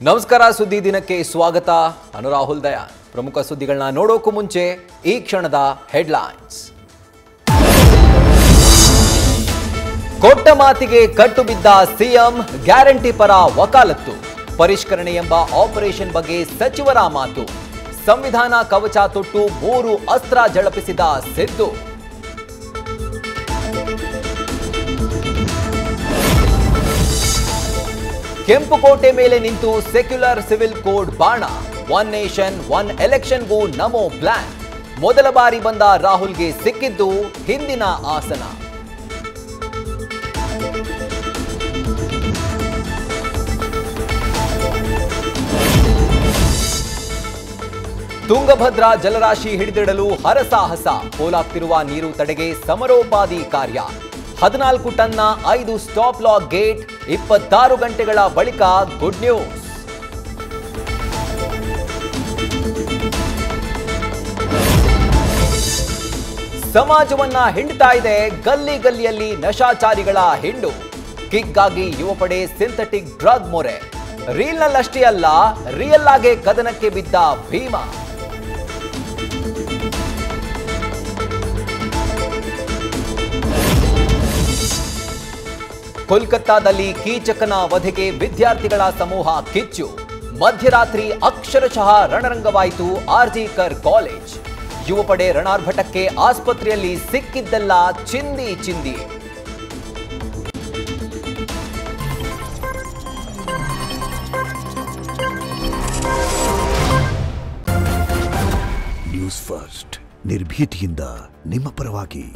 ನಮಸ್ಕಾರ ಸುದ್ದಿ ದಿನಕ್ಕೆ ಸ್ವಾಗತ ನಾನು ರಾಹುಲ್ ದಯಾನ್ ಪ್ರಮುಖ ಸುದ್ದಿಗಳನ್ನ ನೋಡೋಕು ಮುಂಚೆ ಈ ಕ್ಷಣದ ಹೆಡ್ಲೈನ್ಸ್ ಕೊಟ್ಟ ಮಾತಿಗೆ ಕಟ್ಟು ಬಿದ್ದ ಸಿಎಂ ಗ್ಯಾರಂಟಿ ಪರ ವಕಾಲತ್ತು ಪರಿಷ್ಕರಣೆ ಎಂಬ ಆಪರೇಷನ್ ಬಗ್ಗೆ ಸಚಿವರ ಮಾತು ಸಂವಿಧಾನ ಕವಚ ತೊಟ್ಟು 3 ಅಸ್ತ್ರ ಝಳಪಿಸಿದ ಸಿದ್ದು ಕೆಂಪುಕೋಟೆ ಮೇಲೆ ನಿಂತು ಸೆಕ್ಯುಲರ್ ಸಿವಿಲ್ ಕೋಡ್ ಬಾಣ ಒನ್ ನೇಷನ್ ಒನ್ ಎಲೆಕ್ಷನ್ಗೂ ನಮೋ ಪ್ಲಾನ್ ಮೊದಲ ಬಾರಿ ಬಂದ ರಾಹುಲ್ಗೆ ಸಿಕ್ಕಿದ್ದು ಹಿಂದಿನ ಆಸನ ತುಂಗಭದ್ರಾ ಜಲರಾಶಿ ಹಿಡಿದಿಡಲು ಹರಸಾಹಸ ಪೋಲಾಗ್ತಿರುವ ನೀರು ತಡೆಗೆ ಸಮರೋಪಾದಿ ಕಾರ್ಯ 14 ಟನ್ನ 5 ಸ್ಟಾಪ್ ಲಾಕ್ ಗೇಟ್ 26 ಗಂಟೆಗಳ ಬಳಿಕ ಗುಡ್ ನ್ಯೂಸ್ ಸಮಾಜವನ್ನ ಹಿಂಡ್ತಾ ಇದೆ ಗಲ್ಲಿ ಗಲ್ಲಿಯಲ್ಲಿ ನಶಾಚಾರಿಗಳ ಹಿಂಡು ಕಿಕ್ಗಾಗಿ ಯುವಪಡೆ ಸಿಂಥೆಟಿಕ್ ಡ್ರಗ್ ಮೊರೆ ರೀಲ್ನಲ್ಲಷ್ಟೇ ಅಲ್ಲ ರಿಯಲ್ ಆಗಿ ಕದನಕ್ಕೆ ಬಿದ್ದ ಭೀಮಾ ಕೋಲ್ಕತ್ತಾದಲ್ಲಿ ಕೀಚಕನ ವಧೆಗೆ ವಿದ್ಯಾರ್ಥಿಗಳ ಸಮೂಹ ಕಿಚ್ಚು ಮಧ್ಯರಾತ್ರಿ ಅಕ್ಷರಶಃ ರಣರಂಗವಾಯಿತು ಆರ್ಜಿಕರ್ ಕಾಲೇಜ್ ಯುವಪಡೆ ರಣಾರ್ಭಟಕ್ಕೆ ಆಸ್ಪತ್ರೆಯಲ್ಲಿ ಸಿಕ್ಕಿದ್ದೆಲ್ಲ ಚಿಂದಿ ಚಿಂದಿ ನ್ಯೂಸ್ ಫಸ್ಟ್ ನಿರ್ಭೀತಿಯಿಂದ ನಿಮ್ಮ ಪರವಾಗಿ.